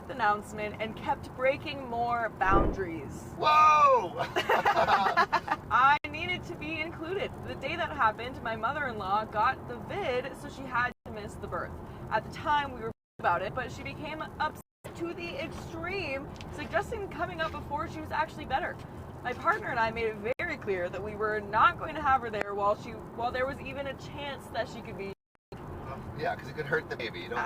birth announcement and kept breaking more boundaries. Whoa! I needed to be included. The day that happened, my mother-in-law got the vid, so she had to miss the birth. At the time, we were about it, but she became upset to the extreme, suggesting coming up before she was actually better. My partner and I made it very clear that we were not going to have her there while there was even a chance that she could be. Yeah, because it could hurt the baby. You don't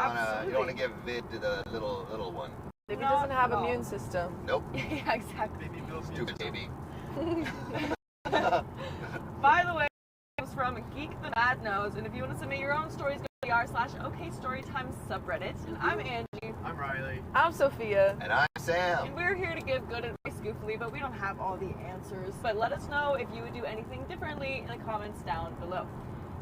want to give vid to the little one. Baby doesn't have immune system. Nope. Yeah, exactly. Baby builds Stupid baby. By the way, it was from Geek the Mad Nose, and if you want to submit your own stories, go to r/OKstorytime subreddit. And I'm Angie. I'm Riley. I'm Sophia. And I'm Sam. And we're here to give good advice goofily, but we don't have all the answers. But let us know if you would do anything differently in the comments down below.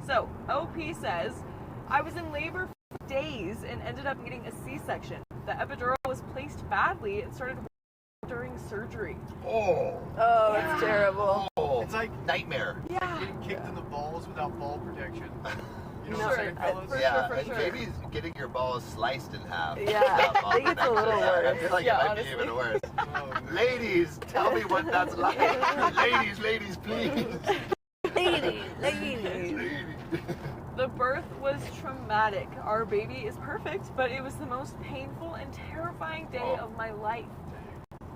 So, OP says, I was in labor for days and ended up getting a C-section. The epidural was placed badly and started during surgery. Oh, It's terrible. oh, It's like nightmare. Yeah. getting kicked in the balls without ball protection. You know Sure, what I'm saying, fellas? for Yeah, sure, and sure. baby's getting your balls sliced in half. Yeah, without ball I think it's a little protection. worse. I feel like Yeah, it might honestly. be even worse. Oh, Ladies, tell me what that's like. ladies, please. Lady. The birth was traumatic. Our baby is perfect, but it was the most painful and terrifying day of my life.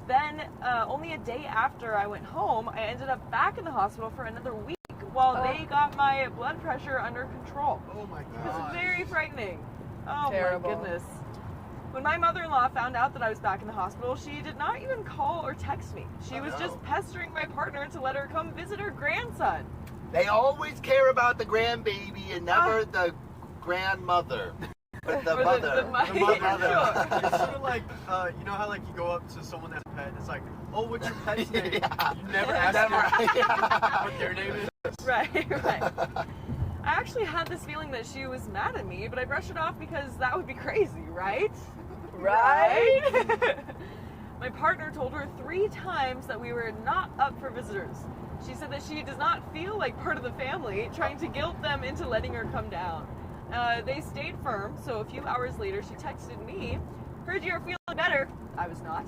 Then, only a day after I went home, I ended up back in the hospital for another week while they got my blood pressure under control. oh my It was god. very frightening. Oh Terrible. my goodness. When my mother-in-law found out that I was back in the hospital, she did not even call or text me. She was just pestering my partner to let her come visit her grandson. They always care about the grandbaby and never the grandmother. But the Or mother. The mother. Sure. It's sort of like, you know how like you go up to someone that's a pet, it's like, oh, what's your pet's name? Yeah. You never ask them what their name is. Right. I actually had this feeling that she was mad at me, but I brushed it off because that would be crazy, right? Right? My partner told her 3 times that we were not up for visitors. She said that she does not feel like part of the family, trying to guilt them into letting her come down. They stayed firm, so a few hours later she texted me, heard you're feeling better. I was not.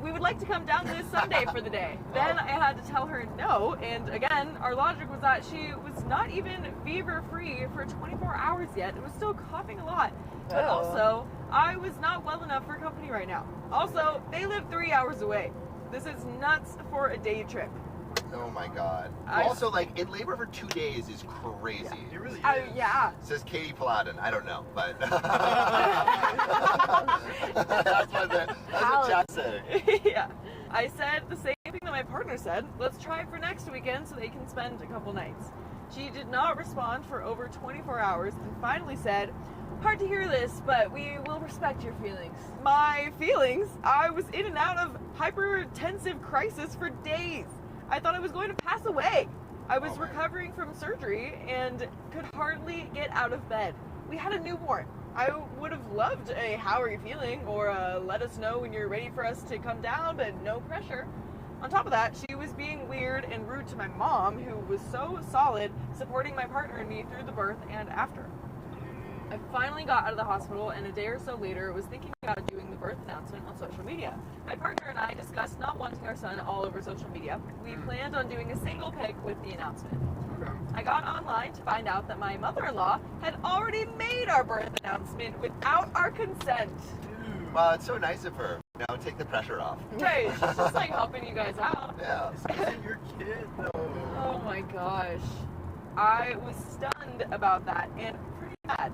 We would like to come down this Sunday for the day. Then I had to tell her no, and again, our logic was that she was not even fever-free for 24 hours yet and was still coughing a lot. But also, I was not well enough for company right now. Also, they live 3 hours away. This is nuts for a day trip. Oh my god. I- Also, like, in labor for 2 days is crazy. It really is. Yeah. Says Katie Paladin. I don't know, but that's what chat said. Yeah. I said the same thing that my partner said. Let's try for next weekend so they can spend a couple nights. She did not respond for over 24 hours and finally said, hard to hear this, but we will respect your feelings. My feelings? I was in and out of hypertensive crisis for days. I thought I was going to pass away. I was recovering from surgery and could hardly get out of bed. We had a newborn. I would have loved a how are you feeling or let us know when you're ready for us to come down, but no pressure. On top of that, she was being weird and rude to my mom, who was so solid, supporting my partner and me through the birth and after. I finally got out of the hospital, and a day or so later was thinking about doing the birth announcement on social media. My partner and I discussed not wanting our son all over social media. We planned on doing a single pic with the announcement. I got online to find out that my mother-in-law had already made our birth announcement without our consent. Well, it's so nice of her. You know, take the pressure off. Right, she's just like helping you guys out. Yeah. This isn't your kid, though. Oh my gosh. I was stunned about that and pretty mad.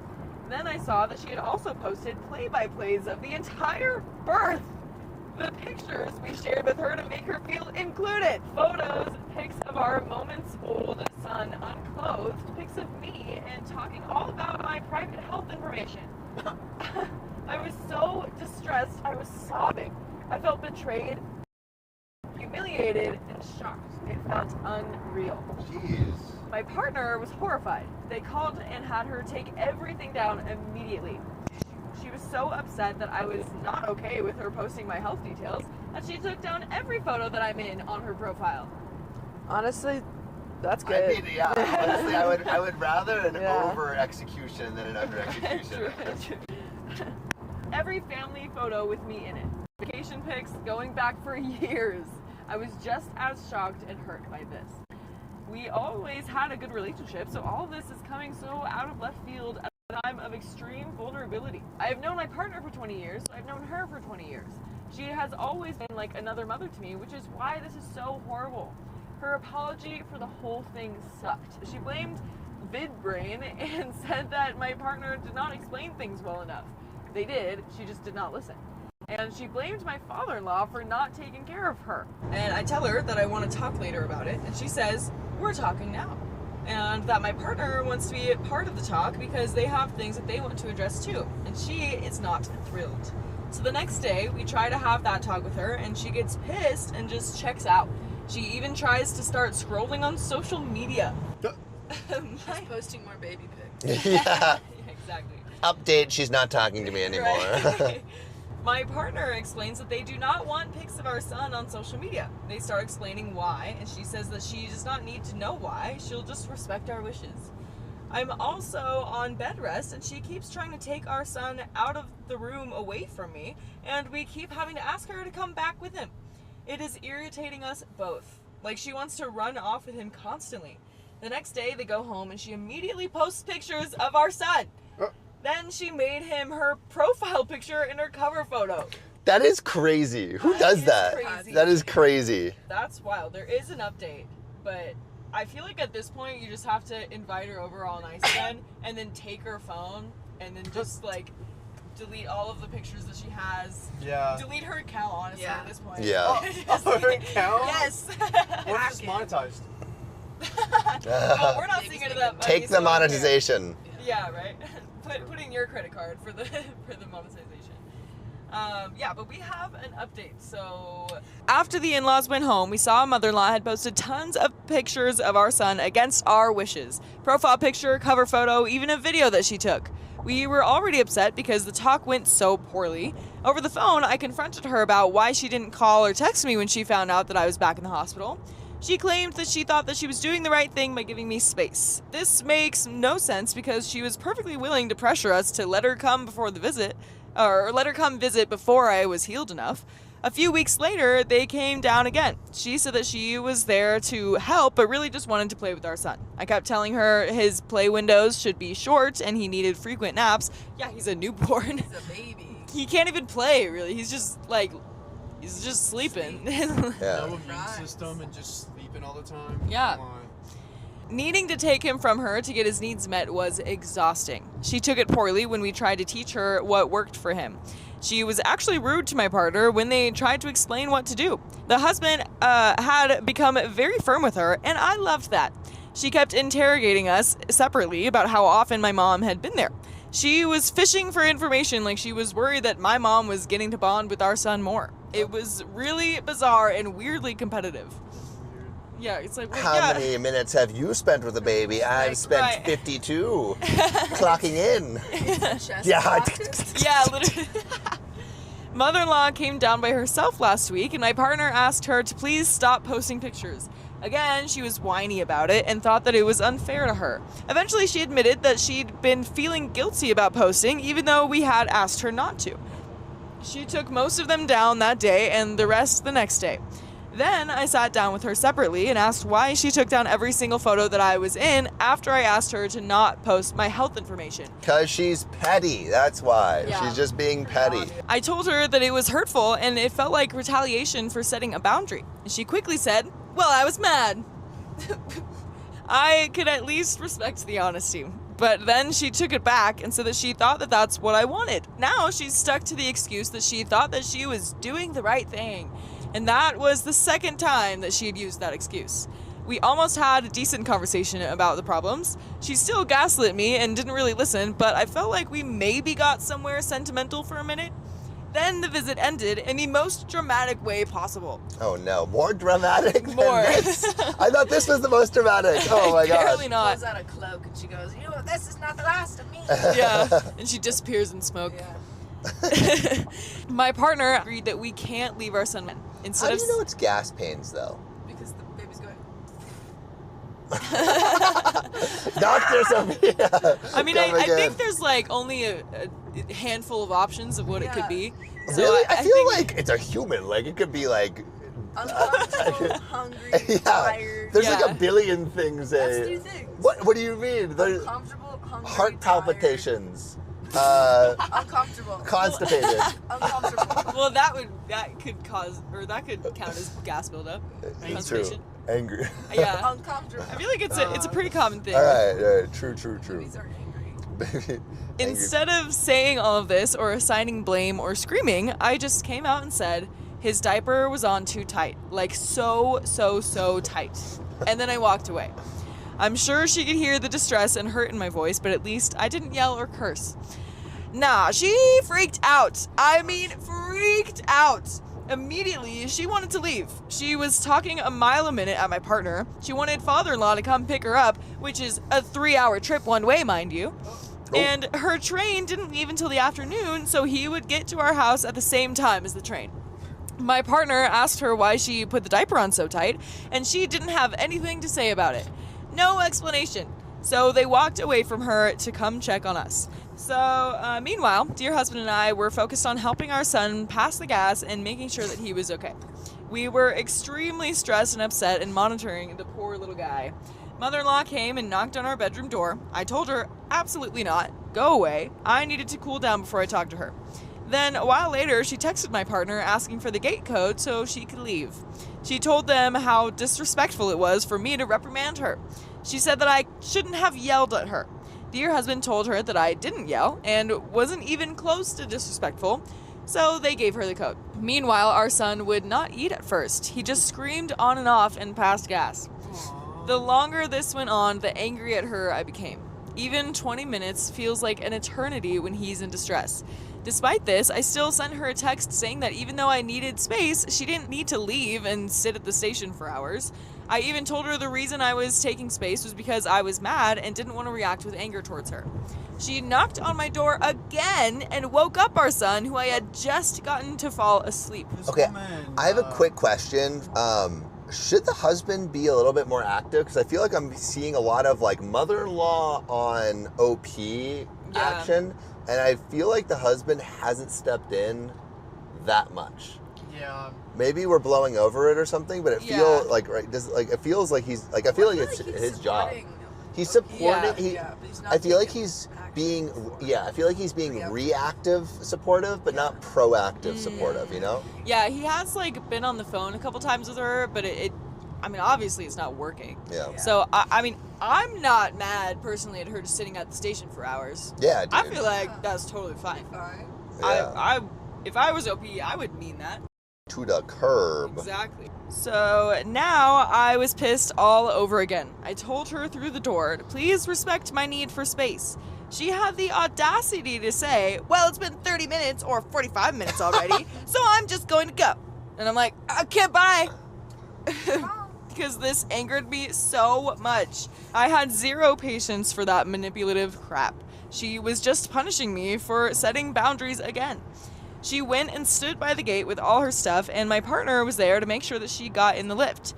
Then I saw that she had also posted play-by-plays of the entire birth. The pictures we shared with her to make her feel included. Photos, pics of our moments-old son unclothed, pics of me, and talking all about my private health information. I was so distressed, I was sobbing. I felt betrayed, humiliated, and shocked. It felt unreal. Jeez. My partner was horrified. They called and had her take everything down immediately. She was so upset that I was not okay with her posting my health details that she took down every photo that I'm in on her profile. Honestly, that's good. I mean, yeah. Honestly, I would rather an Yeah. over execution than an under execution. True. every family photo with me in it. Vacation pics going back for years. I was just as shocked and hurt by this. We always had a good relationship, so all of this is coming so out of left field at a time of extreme vulnerability. I have known my partner for 20 years, so I've known her for 20 years. She has always been like another mother to me, which is why this is so horrible. Her apology for the whole thing sucked. She blamed VidBrain and said that my partner did not explain things well enough. They did, she just did not listen. And she blamed my father-in-law for not taking care of her. And I tell her that I want to talk later about it, and she says, we're talking now. And that my partner wants to be a part of the talk because they have things that they want to address too. And she is not thrilled. So the next day, we try to have that talk with her, and she gets pissed and just checks out. She even tries to start scrolling on social media. She's posting more baby pics. Yeah. Exactly. Update, she's not talking to me anymore. Right. My partner explains that they do not want pics of our son on social media. They start explaining why, and she says that she does not need to know why. She'll just respect our wishes. I'm also on bed rest, and she keeps trying to take our son out of the room away from me, and we keep having to ask her to come back with him. It is irritating us both. Like, she wants to run off with him constantly. The next day, they go home, and she immediately posts pictures of our son. Then she made him her profile picture in her cover photo. That is crazy. Who does that? Crazy. That is crazy. That's wild. There is an update, but I feel like at this point you just have to invite her over all nice again and then take her phone and then just like delete all of the pictures that she has. Yeah. Delete her account, honestly, at this point. Yeah. Oh, her account? Yes. What if it's monetized? Well, we're not seeing into that money, Take the so I don't care. monetization. Yeah, right. Put in your credit card for the monetization. Yeah, but we have an update. So after the in-laws went home, we saw mother-in-law had posted tons of pictures of our son against our wishes. Profile picture, cover photo, even a video that she took. We were already upset because the talk went so poorly. Over the phone, I confronted her about why she didn't call or text me when she found out that I was back in the hospital. She claimed that she thought that she was doing the right thing by giving me space. This makes no sense because she was perfectly willing to pressure us to let her come before the visit, or let her come visit before I was healed enough. A few weeks later, they came down again. She said that she was there to help, but really just wanted to play with our son. I kept telling her his play windows should be short and he needed frequent naps. Yeah, he's a newborn. He's a baby. He can't even play, really. He's just sleeping. Yeah. No immune system and just sleeping all the time. Yeah. Come on. Needing to take him from her to get his needs met was exhausting. She took it poorly when we tried to teach her what worked for him. She was actually rude to my partner when they tried to explain what to do. The husband had become very firm with her, and I loved that. She kept interrogating us separately about how often my mom had been there. She was fishing for information, like she was worried that my mom was getting to bond with our son more. It was really bizarre and weirdly competitive. Yeah, it's like, well, How many minutes have you spent with the baby? I've spent right. 52. Clocking in. Yeah. Yeah, literally. Mother-in-law came down by herself last week, and my partner asked her to please stop posting pictures. Again, she was whiny about it and thought that it was unfair to her. Eventually, she admitted that she'd been feeling guilty about posting, even though we had asked her not to. She took most of them down that day and the rest the next day. Then I sat down with her separately and asked why she took down every single photo that I was in after I asked her to not post my health information. Because she's petty. That's why. Yeah. She's just being petty. I told her that it was hurtful and it felt like retaliation for setting a boundary. And she quickly said, well, I was mad. I could at least respect the honesty. But then she took it back and said that she thought that that's what I wanted. Now she's stuck to the excuse that she thought that she was doing the right thing. And that was the second time that she had used that excuse. We almost had a decent conversation about the problems. She still gaslit me and didn't really listen, but I felt like we maybe got somewhere sentimental for a minute. Then the visit ended in the most dramatic way possible. Oh no, more dramatic than More. this? I thought this was the most dramatic. Oh my Apparently gosh. not. Pulls out a cloak and she goes, you know, this is not the last of me. Yeah, and she disappears in smoke. Yeah. My partner agreed that we can't leave our son How instead do of you know it's gas pains though? Because the baby's going. Dr. Sophia. I mean, come I again. think there's like only a handful of options of what it could be. So Really? I feel think, like it's a human. Like, it could be like... Uncomfortable, hungry, yeah. tired. There's Yeah. like a billion things. That's 3 things. What do you mean? There's Uncomfortable, hungry, heart tired. palpitations. Uncomfortable. Constipated. Uncomfortable. well, that could count as gas buildup. It's true. Constipation. Angry. Yeah. Uncomfortable. I feel like it's a pretty common thing. All right. True. Babies are angry. Angry. Instead of saying all of this or assigning blame or screaming, I just came out and said his diaper was on too tight. Like so tight. And then I walked away. I'm sure she could hear the distress and hurt in my voice, but at least I didn't yell or curse. Nah, she freaked out. I mean, freaked out. Immediately, she wanted to leave. She was talking a mile a minute at my partner. She wanted father-in-law to come pick her up, which is a 3-hour trip one way, mind you. Oh. And her train didn't leave until the afternoon, so he would get to our house at the same time as the train. My partner asked her why she put the diaper on so tight, and she didn't have anything to say about it. No explanation. So they walked away from her to come check on us. So, meanwhile, dear husband and I were focused on helping our son pass the gas and making sure that he was okay. We were extremely stressed and upset and monitoring the poor little guy. Mother-in-law came and knocked on our bedroom door. I told her, absolutely not. Go away. I needed to cool down before I talked to her. Then, a while later, she texted my partner asking for the gate code so she could leave. She told them how disrespectful it was for me to reprimand her. She said that I shouldn't have yelled at her. Dear husband told her that I didn't yell and wasn't even close to disrespectful, so they gave her the code. Meanwhile, our son would not eat at first. He just screamed on and off and passed gas. The longer this went on, the angrier at her I became. Even 20 minutes feels like an eternity when he's in distress. Despite this, I still sent her a text saying that even though I needed space, she didn't need to leave and sit at the station for hours. I even told her the reason I was taking space was because I was mad and didn't want to react with anger towards her. She knocked on my door again and woke up our son, who I had just gotten to fall asleep. Okay, I have a quick question. Should the husband be a little bit more active? Because I feel like I'm seeing a lot of like mother-in-law on OP action, and I feel like the husband hasn't stepped in that much. Yeah. Maybe we're blowing over it or something, but it feels like it feels like he's like I feel like it's his job. He's supporting. but he's not I feel like taking he's action. being I feel like he's being reactive supportive, but not proactive supportive. You know? Yeah, he has like been on the phone a couple times with her, but I mean, obviously it's not working. Yeah. So, I mean, I'm not mad personally at her just sitting at the station for hours. Yeah, dude. I feel like that's totally fine. Fine. Yeah. If I was OP, I would mean that. To the curb. Exactly. So now I was pissed all over again. I told her through the door to please respect my need for space. She had the audacity to say, well, it's been 30 minutes or 45 minutes already, so I'm just going to go. And I'm like, okay, bye. Because this angered me so much. I had zero patience for that manipulative crap. She was just punishing me for setting boundaries again. She went and stood by the gate with all her stuff, and my partner was there to make sure that she got in the lift.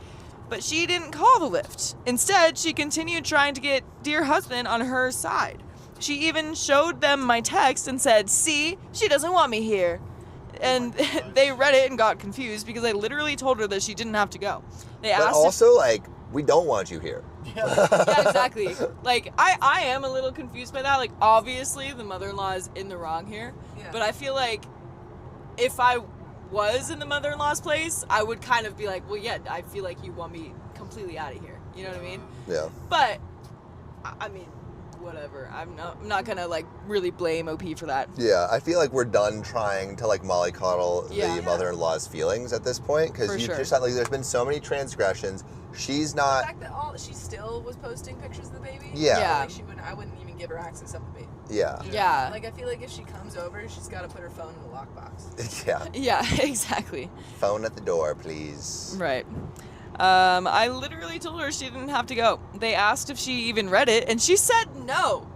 But she didn't call the lift. Instead, she continued trying to get dear husband on her side. She even showed them my text and said, see, she doesn't want me here. And they read it and got confused because I literally told her that she didn't have to go. They But asked also, like, we don't want you here. yeah, exactly. Like, I am a little confused by that. Like, obviously, the mother-in-law is in the wrong here. Yeah. But I feel like if I was in the mother-in-law's place, I would kind of be like, well, yeah, I feel like you want me completely out of here. You know what I mean? Yeah. But, I mean, whatever. I'm not gonna, like, really blame OP for that. Yeah, I feel like we're done trying to like mollycoddle Yeah. the mother-in-law's feelings at this point because For you sure. just like there's been so many transgressions. She's The not. fact that she still was posting pictures of the baby. Yeah. Yeah. Like I wouldn't even give her access of the baby. Yeah. Yeah. Like I feel like if she comes over, she's got to put her phone in the lockbox. Yeah. Yeah, exactly. Phone at the door, please. Right. I literally told her she didn't have to go. They asked if she even read it, and she said no.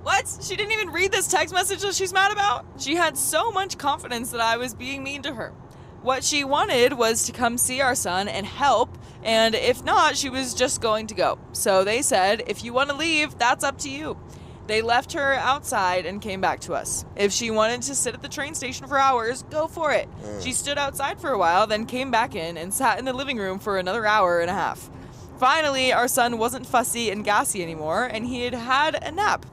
What? She didn't even read this text message that she's mad about? She had so much confidence that I was being mean to her. What she wanted was to come see our son and help, And if not, she was just going to go. So they said, if you want to leave, that's up to you. They left her outside and came back to us. If she wanted to sit at the train station for hours, go for it. She stood outside for a while, then came back in and sat in the living room for another hour and a half. Finally, our son wasn't fussy and gassy anymore, and he had had a nap.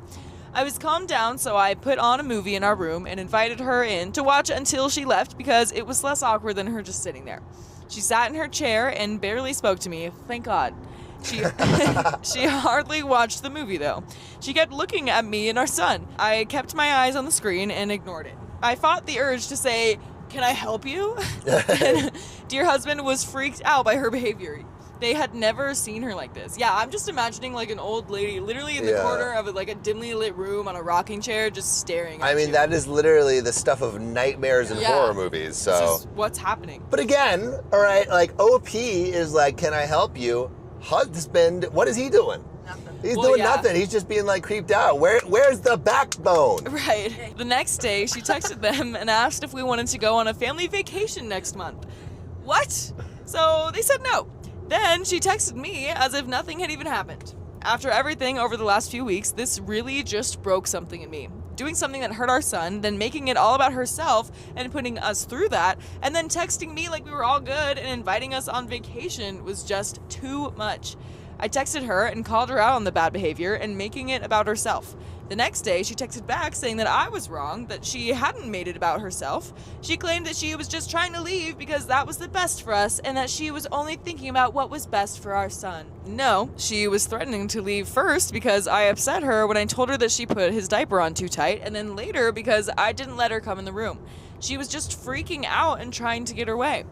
I was calmed down, so I put on a movie in our room and invited her in to watch until she left because it was less awkward than her just sitting there. She sat in her chair and barely spoke to me, thank God. She hardly watched the movie, though. She kept looking at me and our son. I kept my eyes on the screen and ignored it. I fought the urge to say, "Can I help you?" And dear husband was freaked out by her behavior. They had never seen her like this. Yeah, I'm just imagining like an old lady literally in the corner of like a dimly lit room on a rocking chair just staring at you. That is literally the stuff of nightmares and horror movies. So this is what's happening. But again, all right, like OP is like, "Can I help you?" Husband, what is he doing? Nothing. He's doing nothing. He's just being like creeped out. Where's the backbone? Right. The next day, she texted them and asked if we wanted to go on a family vacation next month. What? So they said no. Then she texted me as if nothing had even happened. After everything over the last few weeks, this really just broke something in me. Doing something that hurt our son, then making it all about herself and putting us through that, and then texting me like we were all good and inviting us on vacation was just too much. I texted her and called her out on the bad behavior and making it about herself. The next day, she texted back saying that I was wrong, that she hadn't made it about herself. She claimed that she was just trying to leave because that was the best for us and that she was only thinking about what was best for our son. No, she was threatening to leave first because I upset her when I told her that she put his diaper on too tight, and then later because I didn't let her come in the room. She was just freaking out and trying to get her way.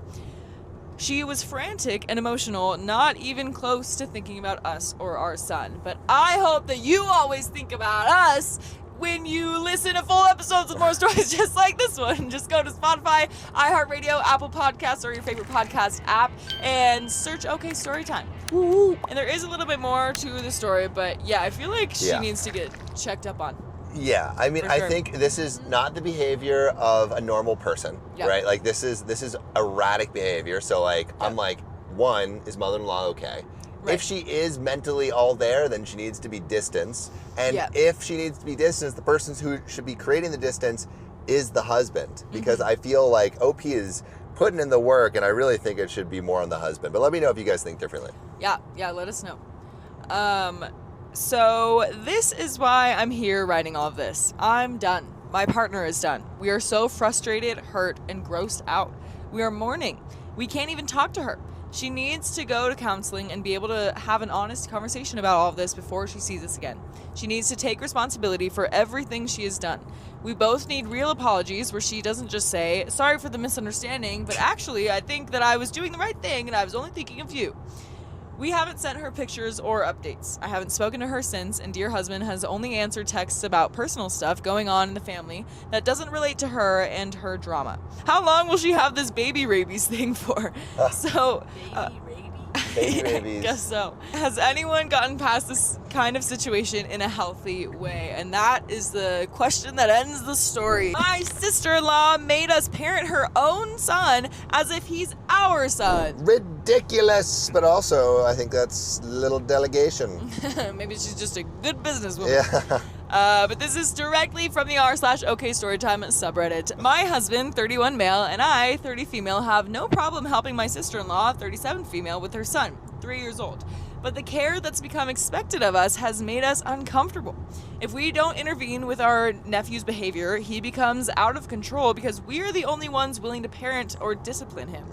She was frantic and emotional, not even close to thinking about us or our son. But I hope that you always think about us when you listen to full episodes of more stories just like this one. Just go to Spotify, iHeartRadio, Apple Podcasts, or your favorite podcast app and search OK Storytime. Woo-hoo. And there is a little bit more to the story, but yeah, I feel like she needs to get checked up on. Yeah, I mean, I think this is not the behavior of a normal person, right? Like this is erratic behavior. So like, I'm like, one, is mother-in-law okay? Right. If she is mentally all there, then she needs to be distanced. And if she needs to be distanced, the person who should be creating the distance is the husband. Because I feel like OP is putting in the work, and I really think it should be more on the husband. But let me know if you guys think differently. Yeah, let us know. So this is why I'm here writing all of this. I'm done. My partner is done. We are so frustrated, hurt, and grossed out. We are mourning. We can't even talk to her. She needs to go to counseling and be able to have an honest conversation about all of this before she sees us again. She needs to take responsibility for everything she has done. We both need real apologies where she doesn't just say, "Sorry for the misunderstanding, but actually I think that I was doing the right thing and I was only thinking of you." We haven't sent her pictures or updates. I haven't spoken to her since, and dear husband has only answered texts about personal stuff going on in the family that doesn't relate to her and her drama. How long will she have this baby rabies thing for? Baby rabies. I guess so. Has anyone gotten past this kind of situation in a healthy way? And that is the question that ends the story. My sister-in-law made us parent her own son as if he's our son. Ridiculous, but also I think that's a little delegation. Maybe she's just a good businesswoman. Yeah. But this is directly from the r/OK Storytime subreddit. My husband, 31 male, and I, 30 female, have no problem helping my sister-in-law, 37 female, with her son, 3 years old. But the care that's become expected of us has made us uncomfortable. If we don't intervene with our nephew's behavior, he becomes out of control because we're the only ones willing to parent or discipline him.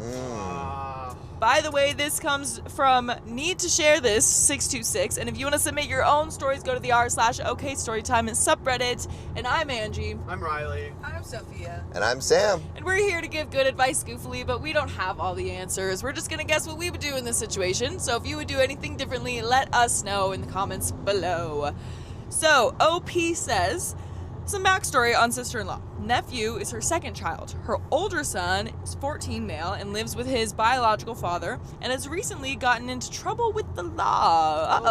By the way, this comes from Need to Share This 626, and if you want to submit your own stories, go to the r/OK Storytime subreddit. And I'm Angie. I'm Riley. I'm Sophia. And I'm Sam. And we're here to give good advice goofily, but we don't have all the answers. We're just gonna guess what we would do in this situation. So if you would do anything differently, let us know in the comments below. So OP says, some backstory on sister-in-law. Nephew is her second child. Her older son is 14 male and lives with his biological father and has recently gotten into trouble with the law.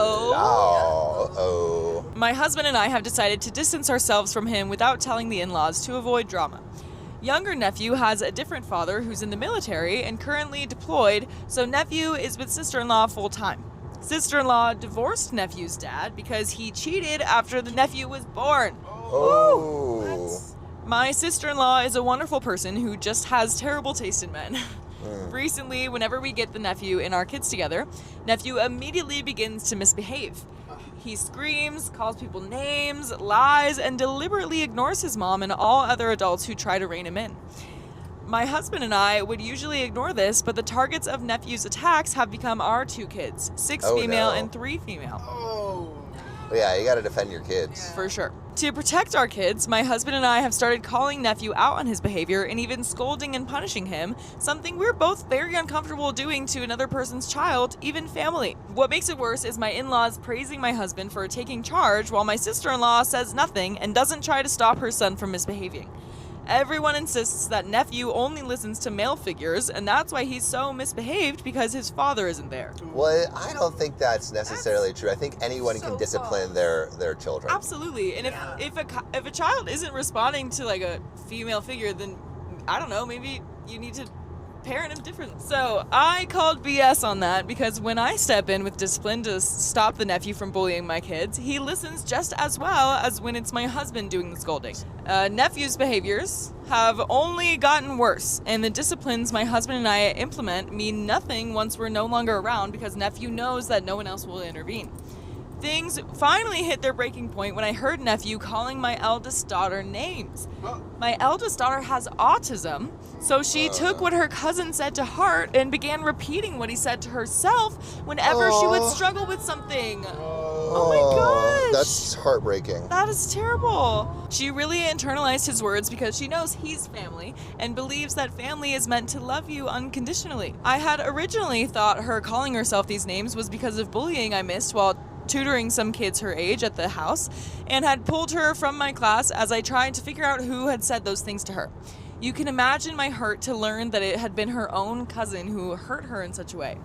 My husband and I have decided to distance ourselves from him without telling the in-laws to avoid drama. Younger nephew has a different father who's in the military and currently deployed, so nephew is with sister-in-law full-time. Sister-in-law divorced nephew's dad because he cheated after the nephew was born. Oh. My sister-in-law is a wonderful person who just has terrible taste in men. Recently, whenever we get the nephew and our kids together, nephew immediately begins to misbehave. He screams, calls people names, lies, and deliberately ignores his mom and all other adults who try to rein him in. My husband and I would usually ignore this, but the targets of nephew's attacks have become our 2 kids, 6 female and 3 female. Oh. Yeah, you got to defend your kids. For sure. To protect our kids, my husband and I have started calling nephew out on his behavior and even scolding and punishing him, something we're both very uncomfortable doing to another person's child, even family. What makes it worse is my in-laws praising my husband for taking charge while my sister-in-law says nothing and doesn't try to stop her son from misbehaving. Everyone insists that nephew only listens to male figures, and that's why he's so misbehaved, because his father isn't there. Well, I don't think that's necessarily true. I think anyone can discipline their children. Absolutely. And if a child isn't responding to like a female figure, then I don't know, maybe you need to parent him differently. So I called BS on that because when I step in with discipline to stop the nephew from bullying my kids, he listens just as well as when it's my husband doing the scolding. Nephew's behaviors have only gotten worse, and the disciplines my husband and I implement mean nothing once we're no longer around because nephew knows that no one else will intervene. Things finally hit their breaking point when I heard nephew calling my eldest daughter names. My eldest daughter has autism, so she took what her cousin said to heart and began repeating what he said to herself whenever she would struggle with something. Oh my gosh! That's heartbreaking. That is terrible. She really internalized his words because she knows he's family and believes that family is meant to love you unconditionally. I had originally thought her calling herself these names was because of bullying I missed while tutoring some kids her age at the house, and had pulled her from my class as I tried to figure out who had said those things to her. You can imagine my hurt to learn that it had been her own cousin who hurt her in such a way.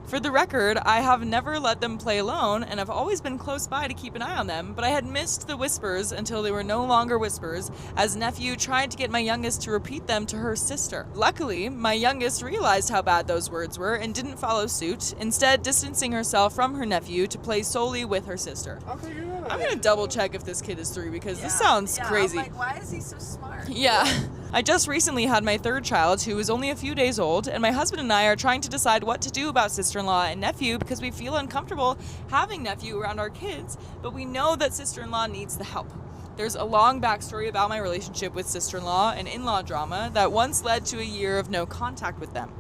For the record, I have never let them play alone, and I've always been close by to keep an eye on them, but I had missed the whispers until they were no longer whispers, as nephew tried to get my youngest to repeat them to her sister. Luckily, my youngest realized how bad those words were and didn't follow suit, instead distancing herself from her nephew to play solely with her sister. Okay, good. I'm gonna double check if this kid is 3 because this sounds crazy. I'm like, why is he so smart? Yeah. I just recently had my 3rd child, who is only a few days old, and my husband and I are trying to decide what to do about sister-in-law and nephew because we feel uncomfortable having nephew around our kids, but we know that sister-in-law needs the help. There's a long backstory about my relationship with sister-in-law and in-law drama that once led to a year of no contact with them.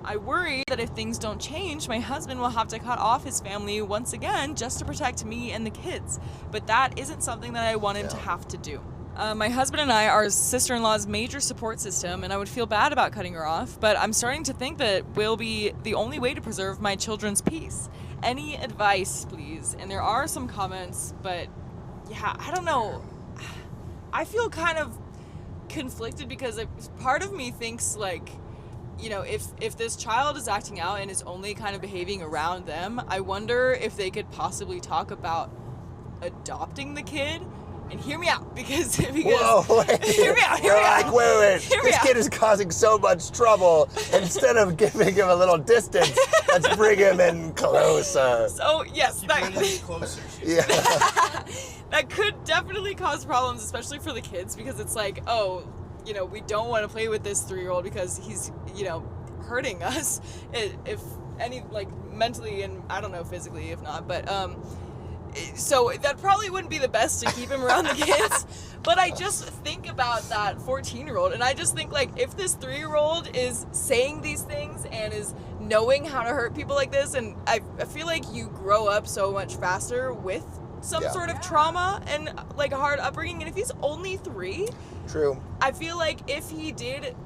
I worry that if things don't change, my husband will have to cut off his family once again just to protect me and the kids, but that isn't something that I want him to have to do. My husband and I are sister-in-law's major support system, and I would feel bad about cutting her off, but I'm starting to think that will be the only way to preserve my children's peace. Any advice, please? And there are some comments, but yeah, I don't know. I feel kind of conflicted because part of me thinks like, you know, if this child is acting out and is only kind of behaving around them, I wonder if they could possibly talk about adopting the kid. And hear me out, because Whoa, wait. Hear me out. Wait. This kid is causing so much trouble. Instead of giving him a little distance, let's bring him in closer. So yes, Keep bringing it closer. Yeah. that could definitely cause problems, especially for the kids, because it's like, oh, you know, we don't want to play with this 3-year-old because he's, you know, hurting us, if any, like mentally and I don't know physically, if not, but so that probably wouldn't be the best to keep him around the kids. But I just think about that 14-year-old, and I just think, like, if this 3-year-old is saying these things and is knowing how to hurt people like this, and I feel like you grow up so much faster with some sort of trauma and, like, a hard upbringing, and if he's only 3, True. I feel like if he did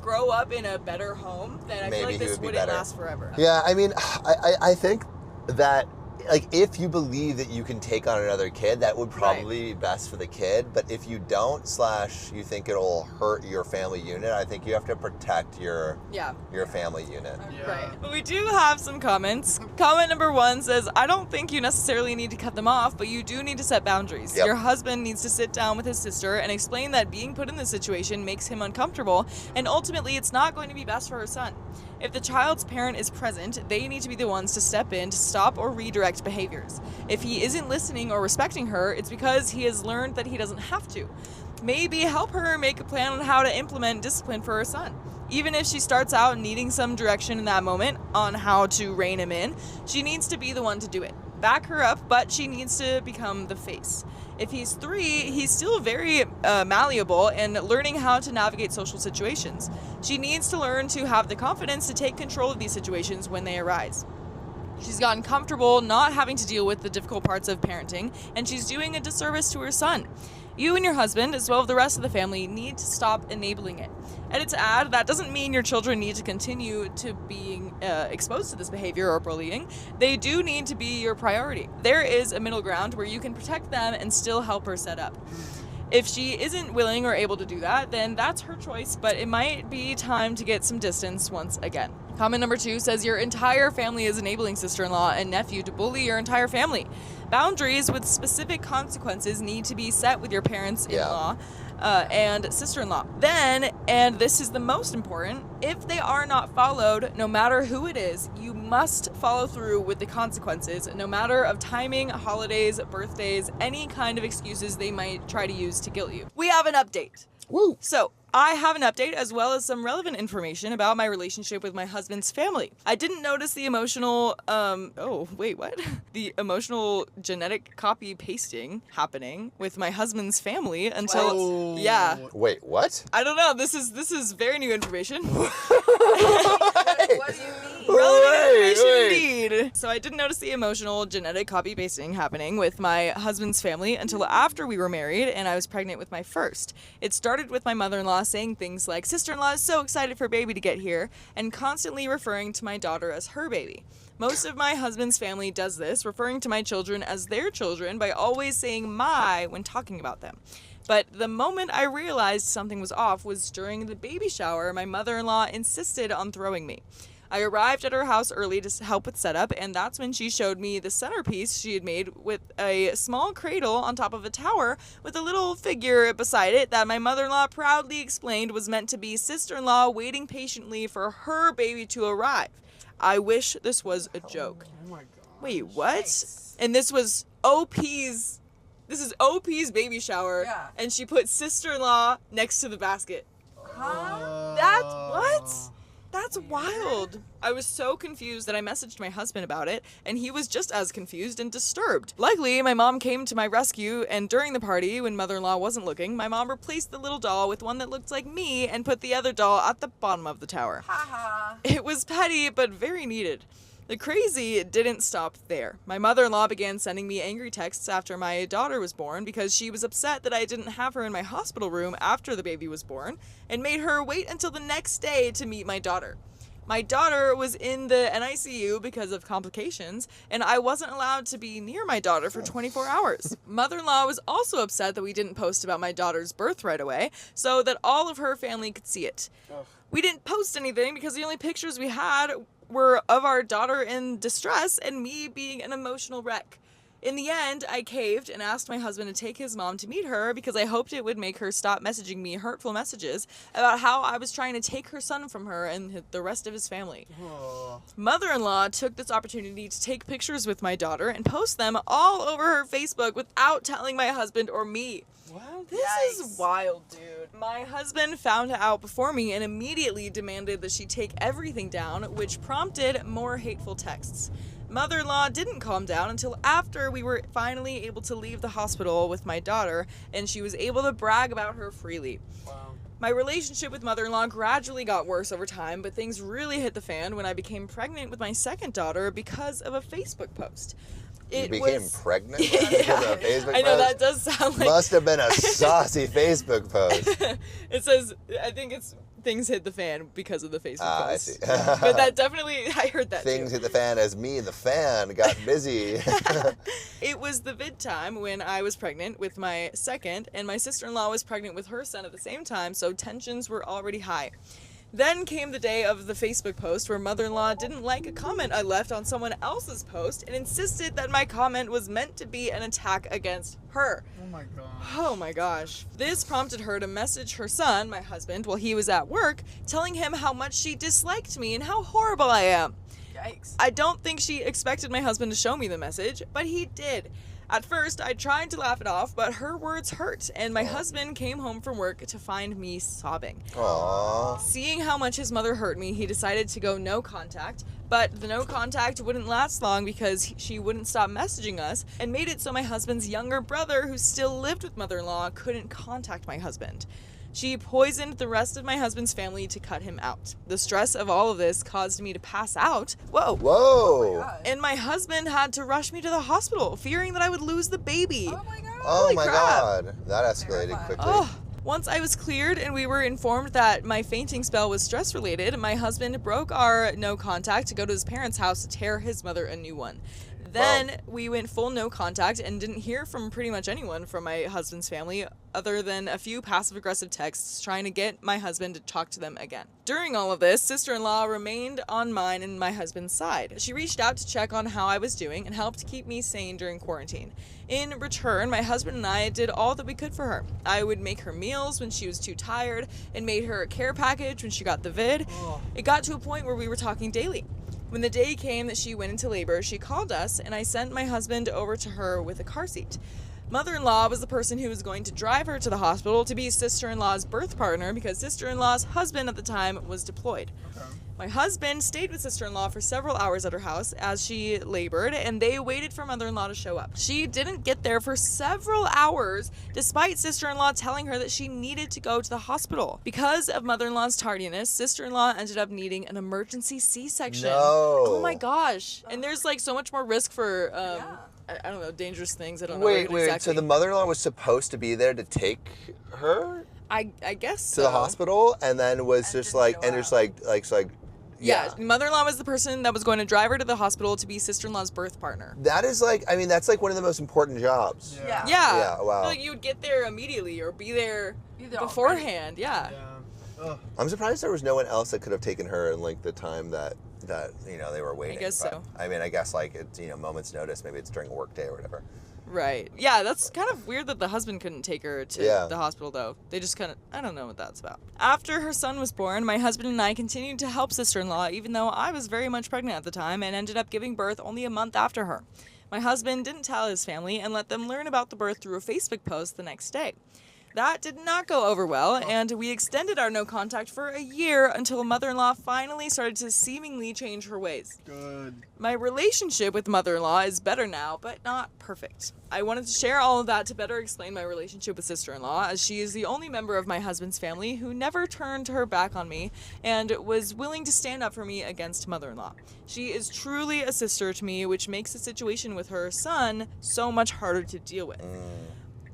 grow up in a better home, then I feel like this wouldn't last forever. Yeah, I mean, I think that like, if you believe that you can take on another kid, that would probably be best for the kid. But if you don't, / you think it'll hurt your family unit, I think you have to protect your family unit. Yeah. Right. But we do have some comments. Comment number 1 says, I don't think you necessarily need to cut them off, but you do need to set boundaries. Yep. Your husband needs to sit down with his sister and explain that being put in this situation makes him uncomfortable, and ultimately it's not going to be best for her son. If the child's parent is present, they need to be the ones to step in to stop or redirect behaviors. If he isn't listening or respecting her, it's because he has learned that he doesn't have to. Maybe help her make a plan on how to implement discipline for her son. Even if she starts out needing some direction in that moment on how to rein him in, she needs to be the one to do it. Back her up, but she needs to become the face. If he's 3, he's still very malleable and learning how to navigate social situations. She needs to learn to have the confidence to take control of these situations when they arise. She's gotten comfortable not having to deal with the difficult parts of parenting, and she's doing a disservice to her son. You and your husband, as well as the rest of the family, need to stop enabling it. And to add, that doesn't mean your children need to continue to being exposed to this behavior or bullying. They do need to be your priority. There is a middle ground where you can protect them and still help her set up. If she isn't willing or able to do that, then that's her choice, but it might be time to get some distance once again. Comment number 2 says, your entire family is enabling sister-in-law and nephew to bully your entire family. Boundaries with specific consequences need to be set with your parents-in-law and sister-in-law. Then, and this is the most important, if they are not followed, no matter who it is, you must follow through with the consequences, no matter of timing, holidays, birthdays, any kind of excuses they might try to use to guilt you. We have an update. Woo! So, I have an update as well as some relevant information about my relationship with my husband's family. I didn't notice the emotional, the emotional genetic copy pasting happening with my husband's family until, Wait, what? I don't know, this is very new information. What do you mean? Relevant information indeed. So I didn't notice the emotional genetic copy pasting happening with my husband's family until after we were married and I was pregnant with my first. It started with my mother-in-law saying things like, sister-in-law is so excited for baby to get here, and constantly referring to my daughter as her baby. Most of my husband's family does this, referring to my children as their children by always saying my when talking about them. But the moment I realized something was off was during the baby shower. My mother-in-law insisted on throwing me. I arrived at her house early to help with setup, and that's when she showed me the centerpiece she had made with a small cradle on top of a tower with a little figure beside it that my mother-in-law proudly explained was meant to be sister-in-law waiting patiently for her baby to arrive. I wish this was a joke. Oh my god. Wait, what? Yikes. And this was OP's... This is OP's baby shower, Yeah. and she put sister-in-law next to the basket. Huh? That's wild. I was so confused that I messaged my husband about it, and he was just as confused and disturbed. Luckily, my mom came to my rescue, and during the party, when mother-in-law wasn't looking, my mom replaced the little doll with one that looked like me and put the other doll at the bottom of the tower. Haha. It was petty, but very needed. The crazy didn't stop there. My mother-in-law began sending me angry texts after my daughter was born because she was upset that I didn't have her in my hospital room after the baby was born and made her wait until the next day to meet my daughter. My daughter was in the NICU because of complications, and I wasn't allowed to be near my daughter for 24 hours. Mother-in-law was also upset that we didn't post about my daughter's birth right away so that all of her family could see it. We didn't post anything because the only pictures we had were of our daughter in distress and me being an emotional wreck. In the end, I caved and asked my husband to take his mom to meet her because I hoped it would make her stop messaging me hurtful messages about how I was trying to take her son from her and the rest of his family. Mother-in-law took this opportunity to take pictures with my daughter and post them all over her Facebook without telling my husband or me. What? This is wild, dude. My husband found out before me and immediately demanded that she take everything down, which prompted more hateful texts. Mother-in-law didn't calm down until after we were finally able to leave the hospital with my daughter, and she was able to brag about her freely. Wow. My relationship with mother-in-law gradually got worse over time, but things really hit the fan when I became pregnant with my second daughter because of a Facebook post. You became pregnant because of a Facebook I know, post? that does sound like... Must have been a saucy Facebook post. It says, I think it's things hit the fan because of the Facebook post. I see. But that definitely, I heard that Things too. hit the fan as me and the fan got busy. It was the vid time when I was pregnant with my second, and my sister-in-law was pregnant with her son at the same time, so tensions were already high. Then came the day of the Facebook post where mother-in-law didn't like a comment I left on someone else's post and insisted that my comment was meant to be an attack against her. Oh my god. Oh my gosh. This prompted her to message her son, my husband, while he was at work, telling him how much she disliked me and how horrible I am. Yikes. I don't think she expected my husband to show me the message, but he did. At first, I tried to laugh it off, but her words hurt, and my husband came home from work to find me sobbing. Aww. Seeing how much his mother hurt me, he decided to go no contact, but the no contact wouldn't last long because she wouldn't stop messaging us, and made it so my husband's younger brother, who still lived with mother-in-law, couldn't contact my husband. She poisoned the rest of my husband's family to cut him out. The stress of all of this caused me to pass out. Whoa. Whoa. God. And my husband had to rush me to the hospital, fearing that I would lose the baby. Oh my god. Oh Holy my crap. god. That escalated Terrifying. quickly. Oh, once I was cleared and we were informed that my fainting spell was stress related, my husband broke our no contact to go to his parents' house to tear his mother a new one. Then we went full no contact and didn't hear from pretty much anyone from my husband's family other than a few passive-aggressive texts trying to get my husband to talk to them again. During all of this, sister-in-law remained on mine and my husband's side. She reached out to check on how I was doing and helped keep me sane during quarantine. In return, my husband and I did all that we could for her. I would make her meals when she was too tired and made her a care package when she got the vid. It got to a point where we were talking daily. When the day came that she went into labor, she called us, and I sent my husband over to her with a car seat. Mother-in-law was the person who was going to drive her to the hospital to be sister-in-law's birth partner because sister-in-law's husband at the time was deployed. Okay. My husband stayed with sister-in-law for several hours at her house as she labored, and they waited for mother-in-law to show up. She didn't get there for several hours, despite sister-in-law telling her that she needed to go to the hospital. Because of mother-in-law's tardiness, sister-in-law ended up needing an emergency C-section. No. Oh my gosh. And there's like so much more risk for, I don't know, dangerous things. I don't know. Wait, exactly. so the mother-in-law was supposed to be there to take her I guess to so. the hospital, and then was just didn't like, show and just up. like, Yeah, mother-in-law was the person that was going to drive her to the hospital to be sister-in-law's birth partner. That is like, I mean, that's like one of the most important jobs. Yeah. Yeah. Yeah, wow. Like you would get there immediately or be there Either beforehand. Yeah. Yeah. Ugh. I'm surprised there was no one else that could have taken her in like the time that you know they were waiting. guess But, so. I mean, I guess like it's moments notice. Maybe it's during a work day or whatever. Right. Yeah, that's kind of weird that the husband couldn't take her to Yeah. the hospital, though. They just kind of, I don't know what that's about. After her son was born, my husband and I continued to help sister-in-law, even though I was very much pregnant at the time and ended up giving birth only a month after her. My husband didn't tell his family and let them learn about the birth through a Facebook post the next day. That did not go over well, and we extended our no contact for a year until mother-in-law finally started to seemingly change her ways. Good. My relationship with mother-in-law is better now, but not perfect. I wanted to share all of that to better explain my relationship with sister-in-law, as she is the only member of my husband's family who never turned her back on me and was willing to stand up for me against mother-in-law. She is truly a sister to me, which makes the situation with her son so much harder to deal with.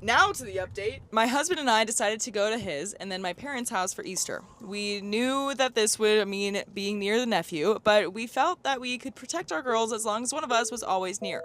Now to the update. My husband and I decided to go to his and then my parents' house for Easter. We knew that this would mean being near the nephew, but we felt that we could protect our girls as long as one of us was always near.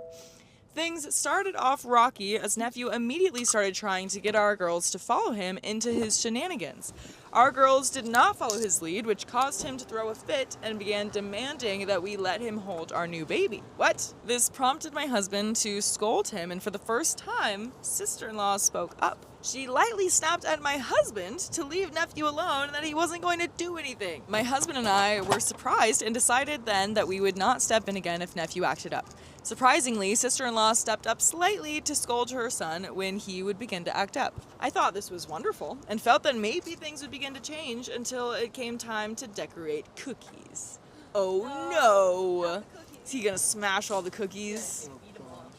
Things started off rocky as nephew immediately started trying to get our girls to follow him into his shenanigans. Our girls did not follow his lead, which caused him to throw a fit and began demanding that we let him hold our new baby. What? This prompted my husband to scold him, and for the first time, sister-in-law spoke up. She lightly snapped at my husband to leave nephew alone and that he wasn't going to do anything. My husband and I were surprised and decided then that we would not step in again if nephew acted up. Surprisingly, sister-in-law stepped up slightly to scold her son when he would begin to act up. I thought this was wonderful and felt that maybe things would begin to change until it came time to decorate cookies. Oh no! Is he gonna smash all the cookies?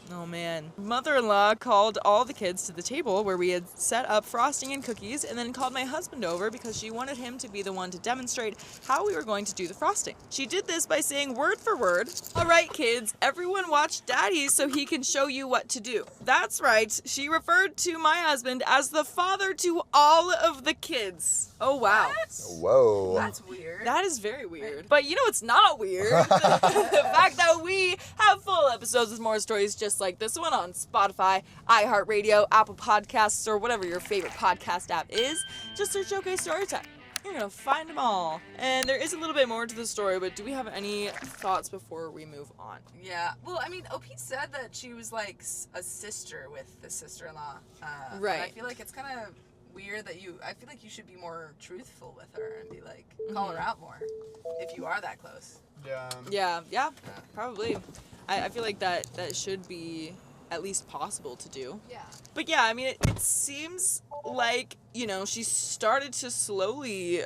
Oh man. Mother-in-law called all the kids to the table where we had set up frosting and cookies, and then called my husband over because she wanted him to be the one to demonstrate how we were going to do the frosting. She did this by saying word for word, "All right, kids, everyone watch Daddy so he can show you what to do." That's right. She referred to my husband as the father to all of the kids. Oh wow. Whoa. That's weird. That is very weird. But you know what's not weird? The fact that we have full episodes with more stories just like this one on Spotify, iHeartRadio, Apple Podcasts, or whatever your favorite podcast app is. Just search OK Storytime. You're going to find them all. And there is a little bit more to the story, but do we have any thoughts before we move on? Yeah. Well, I mean, OP said that she was like a sister with the sister-in-law. Right. And I feel like it's kind of weird that I feel like you should be more truthful with her and be like, call her out more if you are that close. Yeah. Yeah, probably. I feel like that should be at least possible to do. Yeah. But yeah, I mean, it seems like, you know, she started to slowly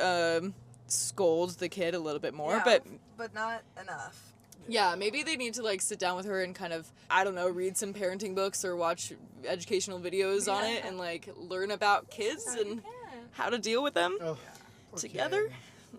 scold the kid a little bit more, Yeah, but not enough. yeah, maybe they need to like sit down with her and kind of, I don't know, read some parenting books or watch educational videos on it and like learn about kids and how to deal with them Oh, together.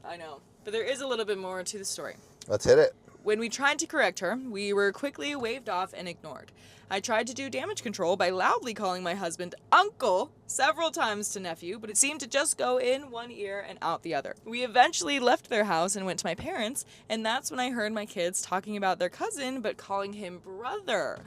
I know. But there is a little bit more to the story. Let's hit it. When we tried to correct her, we were quickly waved off and ignored. I tried to do damage control by loudly calling my husband uncle several times to nephew, but it seemed to just go in one ear and out the other. We eventually left their house and went to my parents', and that's when I heard my kids talking about their cousin, but calling him brother.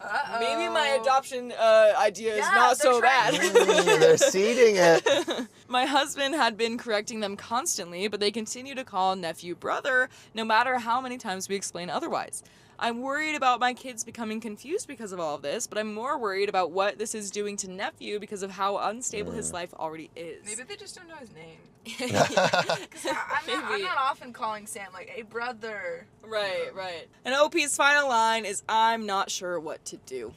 Uh-oh. Maybe my adoption idea is not so bad. They're seeding it. My husband had been correcting them constantly, but they continue to call nephew brother, no matter how many times we explain otherwise. I'm worried about my kids becoming confused because of all of this, but I'm more worried about what this is doing to nephew because of how unstable his life already is. Maybe they just don't know his name. Maybe. I'm not often calling Sam like, hey, brother. Right. And OP's final line is, "I'm not sure what to do."